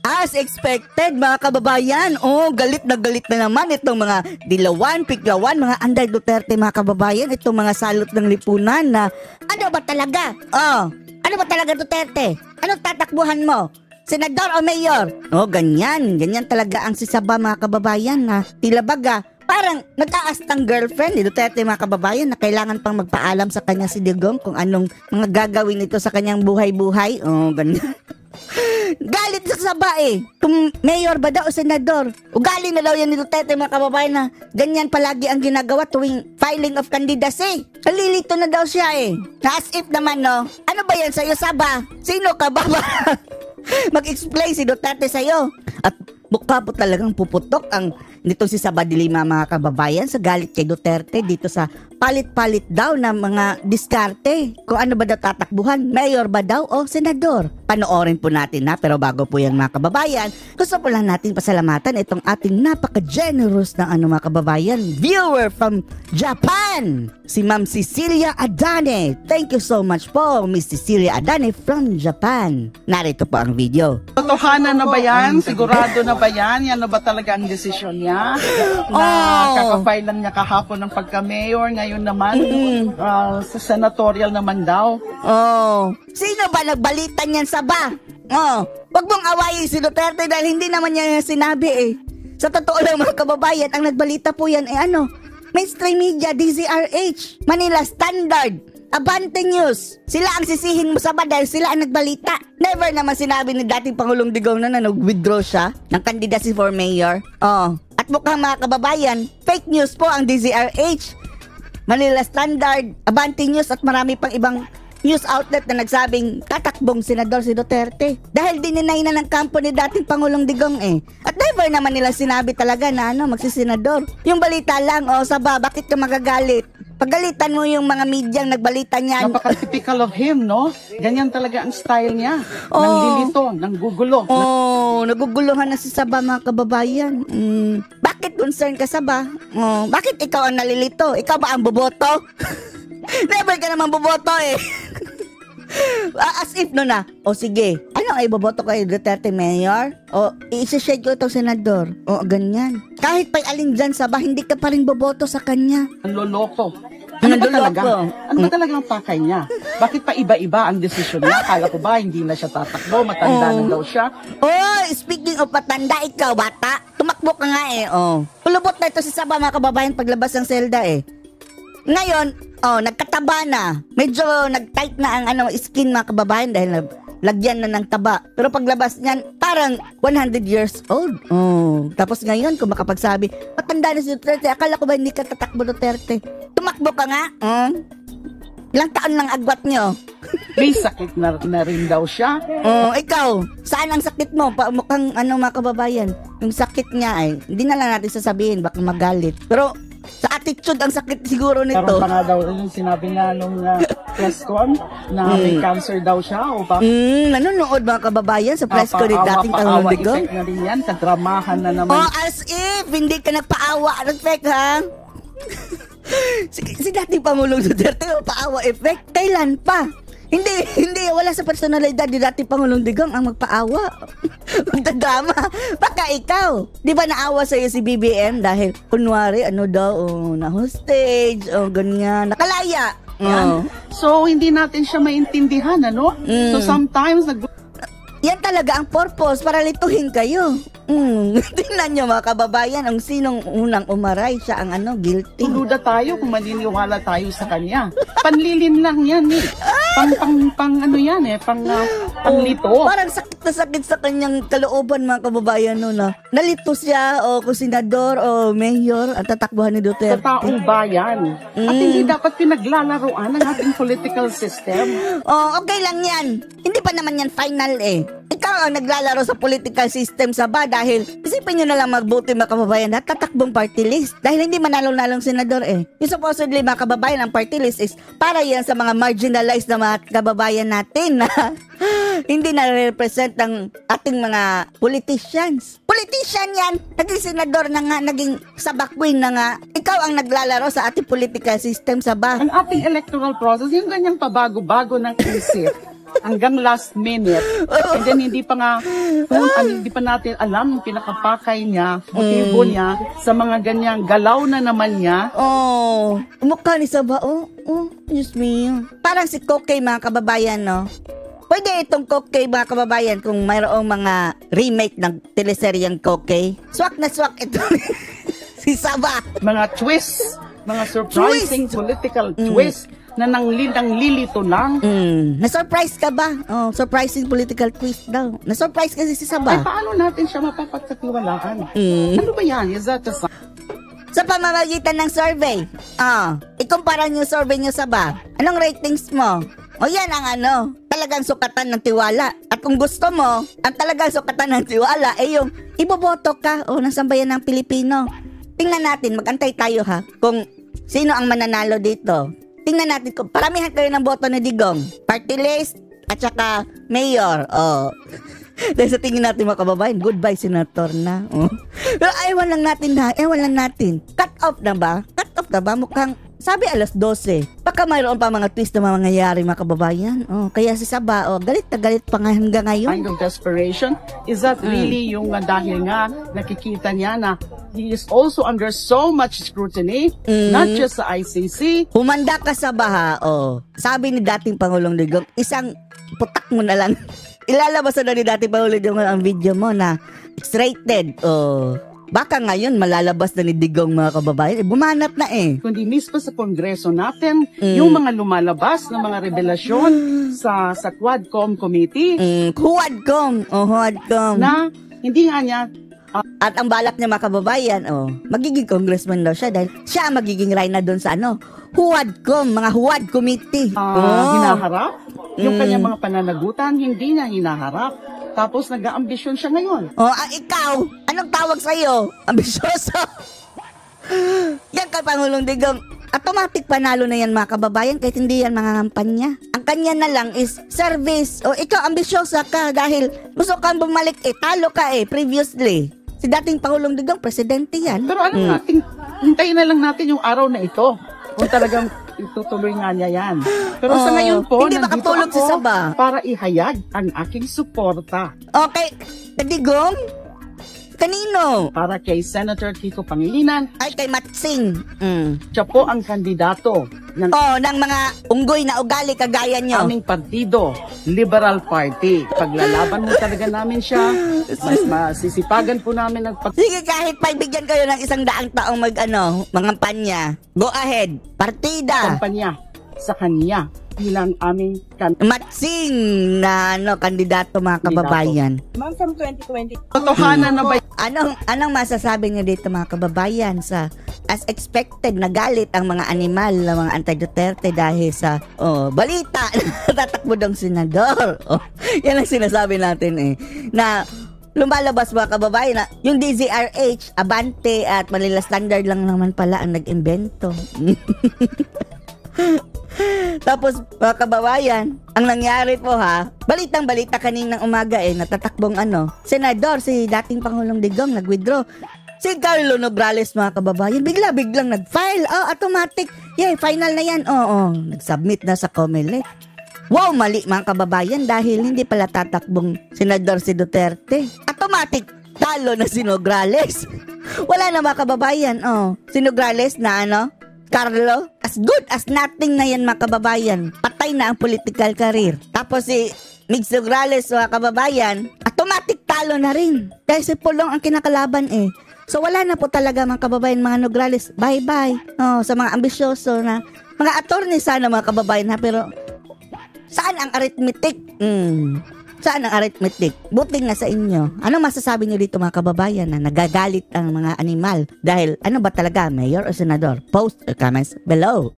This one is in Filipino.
As expected, mga kababayan, galit na naman itong mga dilawan, piklawan, mga Anday Duterte, mga kababayan, itong mga salot ng lipunan na, ano ba talaga? Ano ba talaga Duterte? Anong tatakbuhan mo? Senador o mayor? Ganyan talaga ang sisaba, mga kababayan, na tila baga, parang nag-aastang girlfriend ni Duterte, mga kababayan, na kailangan pang magpaalam sa kanya si Digong kung anong mga gagawin nito sa kanyang buhay-buhay. Ganyan. Galit sa saba kung mayor ba daw o senador. Ugali na daw yan ni Duterte, mga kababayan, na ganyan palagi ang ginagawa tuwing filing of candidacy. Nalilito na daw siya na as if naman ano ba yan sa'yo, saba? Sino ka ba? Mag-explain si Duterte sa'yo. At mukha po talagang puputok ang nitong si Saba de Lima, mga kababayan, sa galit kay Duterte dito sa palit-palit daw na mga diskarte. Kung ano ba daw tatakbuhan, mayor ba daw o senador? Panoorin po natin pero bago po yan, mga kababayan, gusto po lang natin pasalamatan itong ating napaka-generous na mga kababayan, viewer from Japan, si Ma'am Cecilia Adane. Thank you so much po, Miss Cecilia Adane from Japan. Narito po ang video. Totohanan na ba yan? Sigurado na ba yan? Yan na ba talaga ang desisyon niya? Na kakapailan niya kahapon ng pagka-mayor, ngayon naman sa senatorial naman daw. Sino ba nagbalita niyan, Saba? Wag mong awayin si Duterte dahil hindi naman niya sinabi Sa totoo lang, mga kababayan, ang nagbalita po yan mainstream media, DZRH, Manila Standard, Abante News. Sila ang sisihin mo, Saba, dahil sila ang nagbalita. Never naman sinabi ni dating Pangulong Digong na nag-withdraw siya ng candidacy for mayor. At mukhang, mga kababayan, fake news po ang DZRH, Manila Standard, Abante News at marami pang ibang news outlet na nagsabing tatakbong senador si Duterte. Dahil dininay na ng kampo ni dating Pangulong Digong At never naman nila sinabi talaga na magsisenador. Yung balita lang, Saba, bakit ka magagalit? Pagalitan mo yung mga medyang nagbalita niyan. Napaka-typical of him, no? Ganyan talaga ang style niya. Nanglilito, nanggugulo. Naguguluhan na si Saba, mga kababayan. Bakit concern ka, Saba? Bakit ikaw ang nalilito? Ikaw ba ang boboto? Never ka naman boboto As if sige, ano ay boboto kay Duterte mayor? I-shade ko itong senador. Ganyan. Kahit pa'y alin dyan, Saba, hindi ka pa rin boboto sa kanya. Ang loloko. Ano ba talaga ang pakay niya? Bakit pa iba-iba ang desisyon niya? Kala ko ba hindi na siya tatakbo? Matanda na daw siya. Speaking of matanda, ikaw bata, tumakbo ka nga Kulubot na ito si Saba, mga kababayan, paglabas ng selda Ngayon, nagkataba na. Medyo nag-tight na ang skin, mga kababayan, dahil lagyan na ng taba. Pero paglabas niyan, parang 100 years old. Tapos ngayon, kung makapagsabi, matanda na si Duterte, akala ko ba hindi ka tatakbo, Duterte? Tumakbo ka nga. Ilang taon lang agwat nyo? May sakit na rin daw siya. Ikaw, saan ang sakit mo? Mukhang mga kababayan, yung sakit niya hindi na lang natin sasabihin, baka magalit. Pero sa attitude ang sakit siguro nito. Karoon pa nga daw yung sinabi niya nung press con na may cancer daw siya o ba? Nanonood, mga kababayan, sa press con ni dating Pangulong Digong. Effect na rin yan, kadramahan na naman. As if hindi ka nagpaawa ng effect, ha? si dating Pangulong Duterte, paawa effect? Kailan pa? Hindi, wala sa personalidad ni dating Pangulong Digong ang magpaawa. Magdadrama. Baka ikaw. Di ba naawa sa'yo si BBM dahil kunwari, na-hostage, ganyan, nakalaya. So, hindi natin siya maintindihan, So, sometimes, yan talaga ang purpose, para lituhin kayo. Tingnan nyo, mga kababayan, ang sinong unang umaray, siya ang guilty. Tuluda tayo kung maniniwala tayo sa kanya. Panlilin lang yan panlito. Parang sakit na sakit sa kanyang kalooban, mga kababayan, na nalito siya kung senador o mayor ang tatakbuhan ni Duterte. Sa taong bayan. At hindi dapat pinaglalaroan ng ating political system. Okay lang yan. Hindi pa naman yan final Ikaw ang naglalaro sa political system, Saba, dahil isipin nyo na lang magbuti, mga kababayan, at tatakbong party list. Dahil hindi manalong-nalong senador Yung supposedly, mga kababayan, ang party list is para yan sa mga marginalized na mga kababayan natin na hindi na-represent ng ating mga politicians. Politician yan! Naging senador na nga, naging sabakwin na nga. Ikaw ang naglalaro sa ating political system, Saba. Ang ating electoral process, yung ganyang pabago-bago ng isip, hanggang last minute. And then hindi pa nga, hindi pa natin alam yung pinakapakay niya, motibo niya, sa mga ganyang galaw na naman niya. Oh, mukha ni Saba, Diyos me. Parang si Kokey, mga kababayan, no? Pwede itong Kokey, mga kababayan, kung mayroong mga remake ng teleseryeng Kokey. Swak na swak ito si Saba. Mga twist, mga surprising political twist na lilito lang. Na-surprise ka ba? Oh, surprising political twist daw. Na-surprise kasi si Ay, Saba. paano natin siya mapapagkatiwalaan? Ano ba yan? Is that just Sa pamamagitan ng survey. Ikumpara niyo survey niyo Saba. Anong ratings mo? O yan ang talagang sukatan ng tiwala. At kung gusto mo, ang talagang sukatan ng tiwala ay yung iboboto ka ng sambayan ng Pilipino. Tingnan natin, mag-antay tayo ha, kung sino ang mananalo dito. Tingnan natin kung paramihan kayo ng boto ni Digong. Party list at saka mayor. Dahil sa tingin natin mga kababayan, goodbye senator na. Pero ewan lang natin. Cut off na ba? Mukhang sabi alas 12. Baka mayroon pa mga twist na mangyayari mga kababayan. Kaya si Saba, galit na galit pa nga hanggang ngayon. kind of desperation? Is that really yung dahil nga nakikita niya na he is also under so much scrutiny, not just sa ICC. Humanda ka Saba ha. Sabi ni dating Pangulong Digong, isang putak mo na lang. Ilalabas na ni dating Pangulong Digong ang video mo na X-rated. Baka ngayon malalabas na ni Digong mga kababayan. Bumanat na Kundi mismo sa Kongreso natin, yung mga lumalabas na mga revelasyon sa Quadcom Committee Huwadcom. na hindi nga niya At ang balak niya mga kababayan, magiging congressman daw siya dahil siya ang magiging reyna doon sa Huwadcom, mga Huwad Committee. hinaharap. Yung kanyang mga pananagutan, hindi niya hinaharap. Tapos nag-aambisyon siya ngayon. Ikaw, anong tawag sa'yo? Ambisyoso. Yan kay Pangulong Digong. Automatic panalo na yan mga kababayan kahit hindi yan mga kampanya. Ang kanya na lang is service. Ikaw ambisyosa ka dahil gusto kang bumalik talo ka previously. Si dating Pangulong Digong, presidente yan. Pero natin, hintayin na lang natin yung araw na ito. Kung talagang itutuloy nga niya yan. Pero sa ngayon po, hindi nandito makatulog ako si Saba para ihayag ang aking suporta. Okay, Digong? Kanino? Para kay Senator Kiko Pangilinan. Ay, kay Matsing. Siya po ang kandidato ng ng mga unggoy na ugali kagaya nyo. aming partido, Liberal Party. Paglalaban mo talaga namin siya, mas masisipagan po namin Sige, kahit paibigyan kayo ng 100 taong mangampanya. Go ahead. Partida. kampanya sa kanya bilang aming Matsing na kandidato mga kababayan. Ma'am, from 2020. Totohanan na ba Anong masasabi niyo dito mga kababayan sa as expected na galit ang mga animal ng mga anti-Duterte dahil sa balita na tatakbo ng senador. Yan ang sinasabi natin na lumalabas mga kababayan na yung DZRH, Abante at Manila Standard lang naman pala ang nag-imbento. Tapos mga kababayan, ang nangyari po balitang-balita kaninang umaga natatakbong senador si dating Pangulong Digong nag-withdraw. Si Carlo Nograles mga kababayan, biglang nag-file. Automatic. Final na yan. Nag-submit na sa COMELEC. Wow, mali mga kababayan dahil hindi pala tatakbong senador si Duterte. Automatic, talo na si Nograles. Wala na mga kababayan. Si Nograles na Carlo, as good as nothing na yan mga kababayan. Patay na ang political career. Tapos si Migs Nograles mga kababayan, automatic talo na rin. Dahil si Pulong ang kinakalaban So wala na po talaga mga kababayan mga Nograles. Bye-bye. Sa mga ambisyoso na mga attorney sana mga kababayan pero saan ang arithmetic? Saan ang arithmetic? Buting na sa inyo. Anong masasabi niyo dito mga kababayan na nagagalit ang mga animal? Dahil ano ba talaga, mayor o senador? Post or comments below.